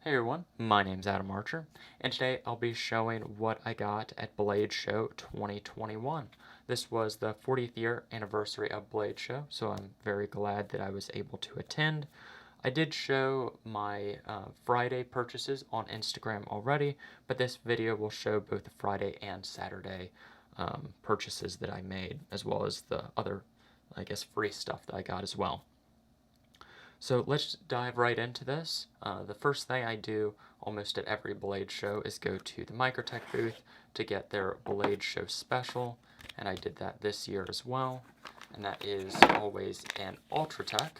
Hey everyone, my name's Adam Archer, and today I'll be showing what I got at Bladeshow 2021. This was the 40th year anniversary of Bladeshow, so I'm very glad that I was able to attend. I did show my Friday purchases on Instagram already, but this video will show both the Friday and Saturday purchases that I made, as well as the other, free stuff that I got as well. So let's dive right into this. The first thing I do almost at every Bladeshow is go to the Microtech booth to get their Bladeshow special, and I did that this year as well, and that is always an Ultratech,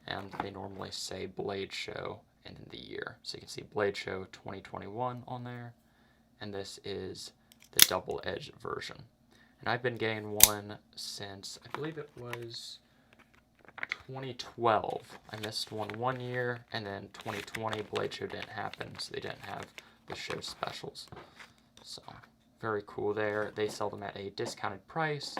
and they normally say Bladeshow and then the year. So you can see Bladeshow 2021 on there, and this is the double-edged version. And I've been getting one since, I believe it was 2012. I missed one year, and then 2020 Bladeshow didn't happen, so they didn't have the show specials. So very cool there. They sell them at a discounted price,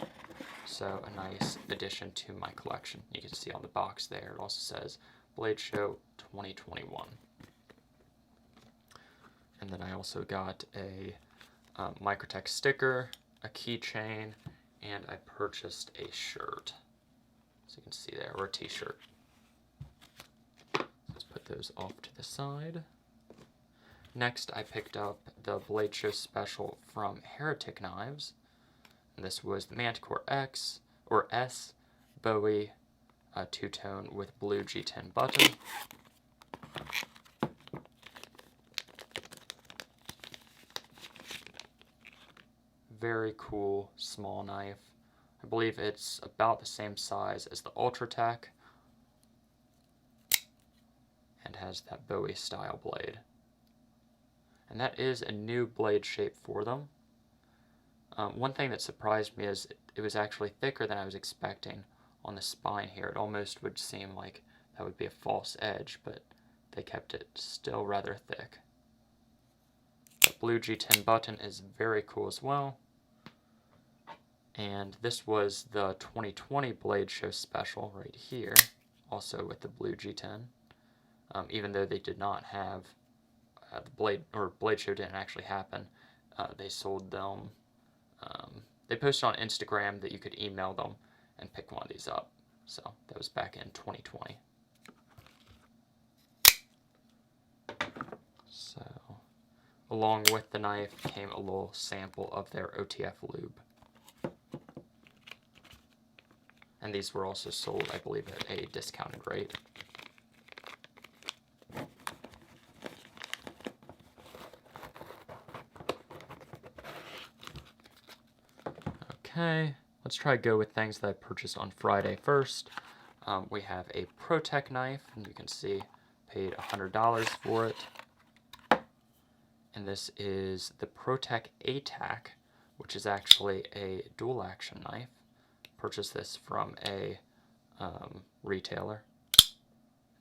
so a nice addition to my collection. You can see on the box there it also says Bladeshow 2021. And then I also got a Microtech sticker, a keychain, and I purchased a shirt. So you can see there, or a t-shirt. Let's put those off to the side. Next, I picked up the Bladeshow special from Heretic Knives. And this was the Manticore X, or S, Bowie two-tone with blue G10 button. Very cool small knife. I believe it's about the same size as the Ultratech and has that Bowie style blade. And that is a new blade shape for them. One thing that surprised me is it was actually thicker than I was expecting on the spine here. It almost would seem like that would be a false edge, but they kept it still rather thick. The blue G10 button is very cool as well. And this was the 2020 Bladeshow special right here, also with the blue G10. Even though they did not have the Bladeshow didn't actually happen, they sold them. They posted on Instagram that you could email them and pick one of these up. So that was back in 2020. So along with the knife came a little sample of their OTF lube. And these were also sold, I believe, at a discounted rate. Okay, let's try to go with things that I purchased on Friday first. We have a ProTech knife, and you can see paid $100 for it. And this is the ProTech ATAC, which is actually a dual action knife. Purchased this from a retailer.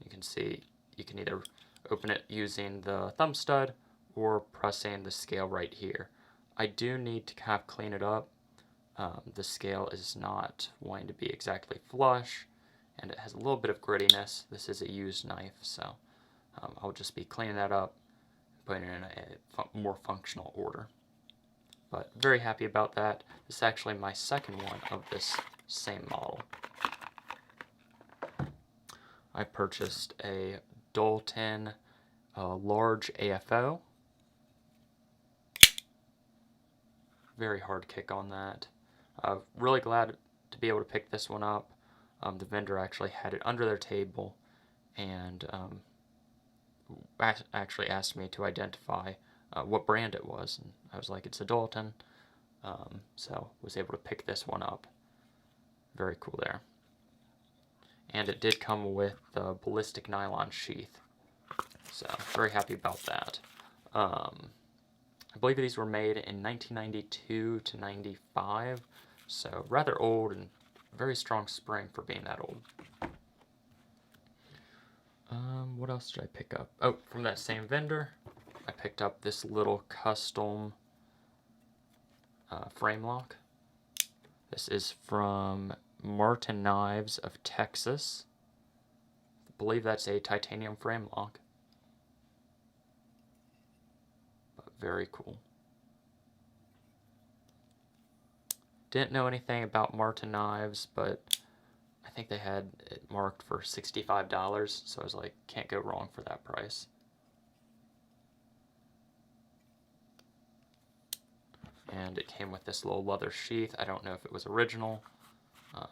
You can see you can either open it using the thumb stud or pressing the scale right here. I do need to kind of clean it up. The scale is not wanting to be exactly flush, and it has a little bit of grittiness. This is a used knife, so I'll just be cleaning that up and putting it in a more functional order. But very happy about that. This is actually my second one of this same model. I purchased a Dalton large AFO. Very hard kick on that. Really glad to be able to pick this one up. The vendor actually had it under their table and actually asked me to identify what brand it was, and I was like, it's a Dalton, so was able to pick this one up. Very cool there. And it did come with the ballistic nylon sheath, so very happy about that. I believe these were made in 1992 to 95, so rather old and very strong spring for being that old. What else did I pick up? Oh, from that same vendor, I picked up this little custom frame lock. This is from Martin Knives of Texas. I believe that's a titanium frame lock. very cool. Didn't know anything about Martin knives, but I think they had it marked for $65, so I was like, can't go wrong for that price. And it came with this little leather sheath. I don't know if it was original. I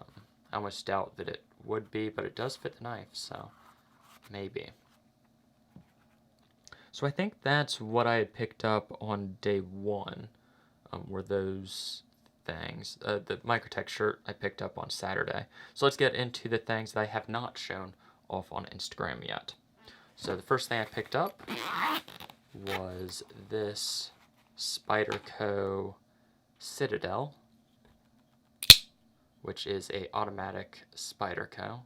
almost doubt that it would be, but it does fit the knife, so maybe. So I think that's what I had picked up on day one, were those things. The Microtech shirt I picked up on Saturday. So let's get into the things that I have not shown off on Instagram yet. So the first thing I picked up was this Spyderco Citadel, which is a automatic Spyderco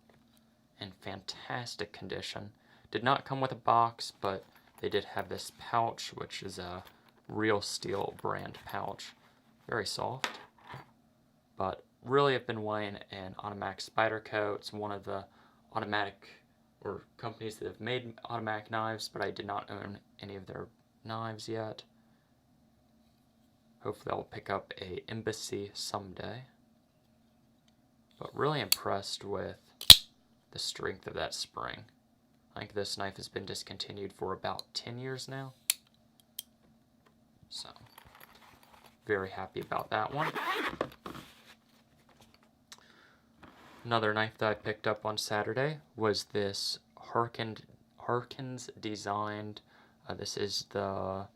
in fantastic condition. Did not come with a box, but they did have this pouch, which is a Real Steel brand pouch. Very soft. But really have been wanting an automatic Spyderco. It's one of the automatic or companies that have made automatic knives, but I did not own any of their knives yet. Hopefully I'll pick up a Embassy someday. But really impressed with the strength of that spring. I think this knife has been discontinued for about 10 years now. So, very happy about that one. Another knife that I picked up on Saturday was this Harkins designed. This is the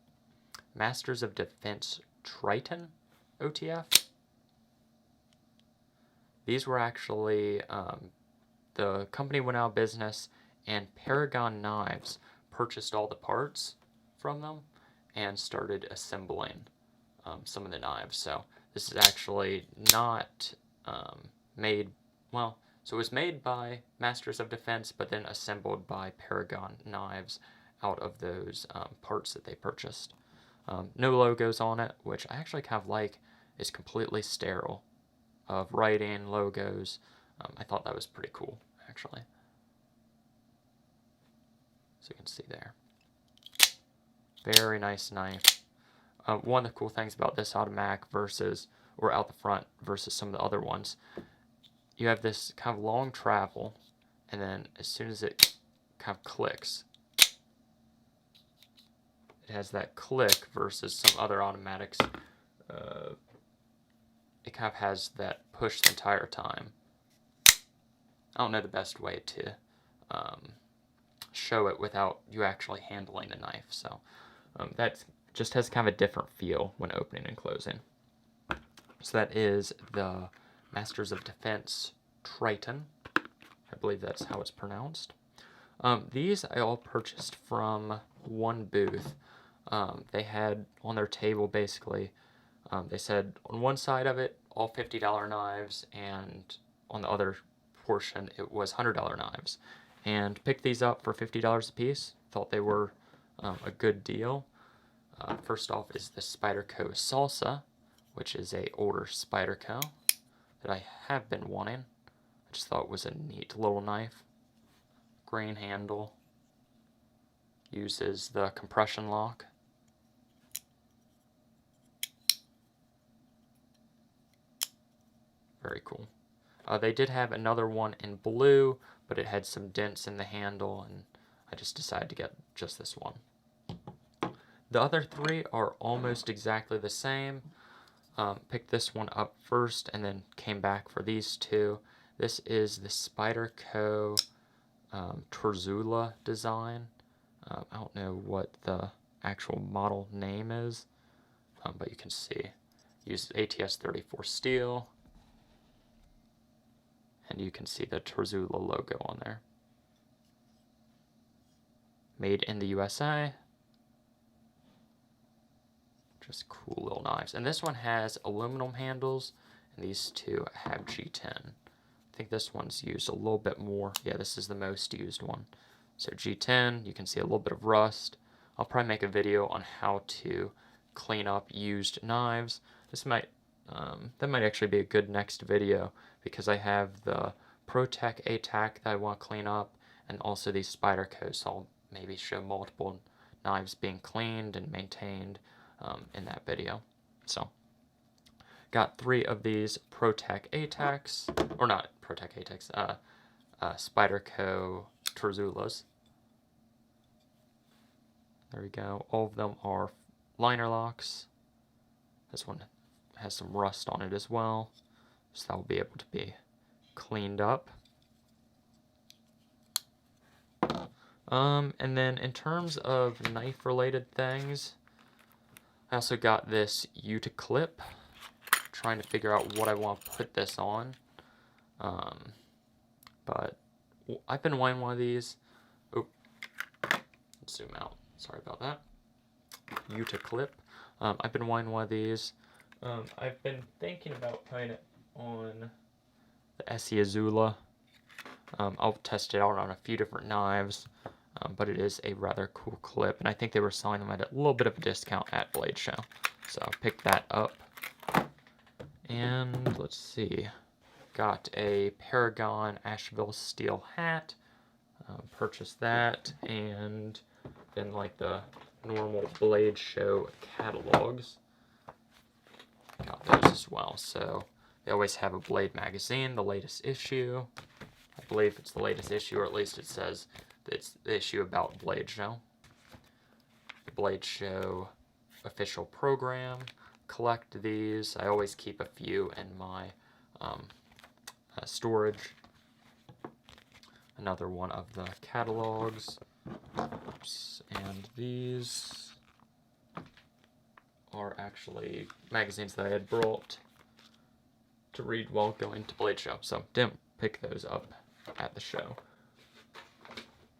Masters of Defense Triton OTF. These were actually, the company went out of business and Paragon Knives purchased all the parts from them and started assembling some of the knives. So this is actually not made, well, so it was made by Masters of Defense, but then assembled by Paragon Knives out of those parts that they purchased. No logos on it, which I actually kind of like. Is completely sterile of writing, logos. I thought that was pretty cool, actually. So you can see there. Very nice knife. One of the cool things about this automatic versus, or out the front versus some of the other ones, you have this kind of long travel, and then as soon as it kind of clicks, it has that click versus some other automatics. It kind of has that push the entire time. I don't know the best way to show it without you actually handling the knife, so that just has kind of a different feel when opening and closing. So that is the Masters of Defense Triton. I believe that's how it's pronounced. These I all purchased from one booth. They had on their table basically, they said on one side of it, all $50 knives, and on the other portion, it was $100 knives. And picked these up for $50 a piece. Thought they were a good deal. First off is the Spyderco Salsa, which is a older Spyderco that I have been wanting. I just thought it was a neat little knife. Green handle. Uses the compression lock. Very cool. They did have another one in blue, but it had some dents in the handle, and I just decided to get just this one. The other three are almost exactly the same. Picked this one up first and then came back for these two. This is the Spyderco Terzula design. I don't know what the actual model name is, but you can see. Uses ATS 34 steel. And you can see the Terzula logo on there. Made in the USA. Just cool little knives. And this one has aluminum handles, and these two have G10. I think this one's used a little bit more. Yeah, this is the most used one. So G10, you can see a little bit of rust. I'll probably make a video on how to clean up used knives. This might, that might actually be a good next video, because I have the ProTech ATAC that I want to clean up, and also these Spydercos, so I'll maybe show multiple knives being cleaned and maintained in that video. So, got 3 of these Protech ATEX, or not Protech ATEX, Spyderco Terzulas. There we go. All of them are liner locks. This one has some rust on it as well, so that will be able to be cleaned up. And then in terms of knife-related things, I also got this U-to clip. Trying to figure out what I want to put this on. But I've been wanting one of these. Oh, zoom out. Sorry about that. U-to clip. I've been wanting one of these. I've been thinking about putting it on the SE Azula. I'll test it out on a few different knives, but it is a rather cool clip, and I think they were selling them at a little bit of a discount at Bladeshow. So I picked that up. And let's see, got a Paragon Asheville steel hat, purchased that, and then like the normal Bladeshow catalogs, got those as well. So they always have a Blade magazine, the latest issue. I believe it's the latest issue, or at least it says that it's the issue about Bladeshow. The Bladeshow official program. Collect these. I always keep a few in my storage. Another one of the catalogs. Oops. And these are actually magazines that I had brought to read while going to Bladeshow, so didn't pick those up at the show.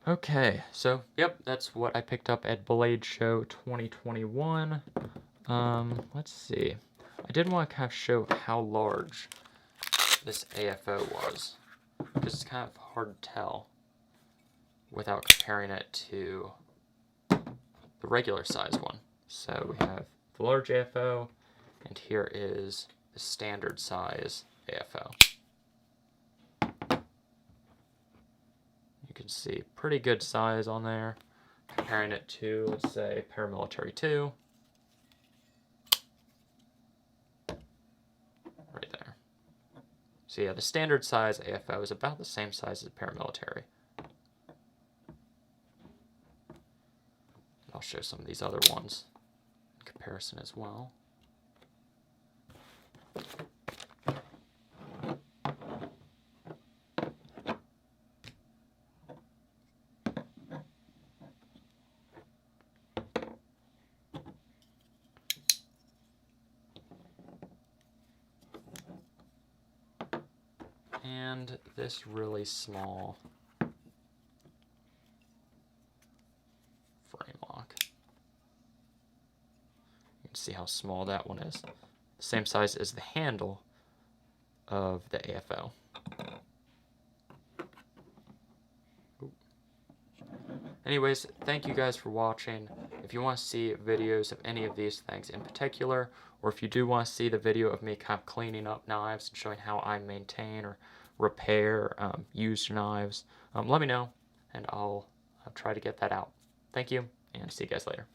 Okay, so yep, that's what I picked up at Bladeshow 2021. Let's see. I did want to kind of show how large this AFO was, because it's kind of hard to tell without comparing it to the regular size one. So we have the large AFO, and here is the standard size AFO. You can see pretty good size on there. Comparing it to, let's say, Paramilitary 2. Right there. So yeah, the standard size AFO is about the same size as Paramilitary. I'll show some of these other ones in comparison as well. And this really small frame lock. You can see how small that one is. Same size as the handle of the AFO. Anyways, thank you guys for watching. If you want to see videos of any of these things in particular, or if you do want to see the video of me kind of cleaning up knives and showing how I maintain or repair used knives, let me know, and I'll try to get that out. Thank you, and see you guys later.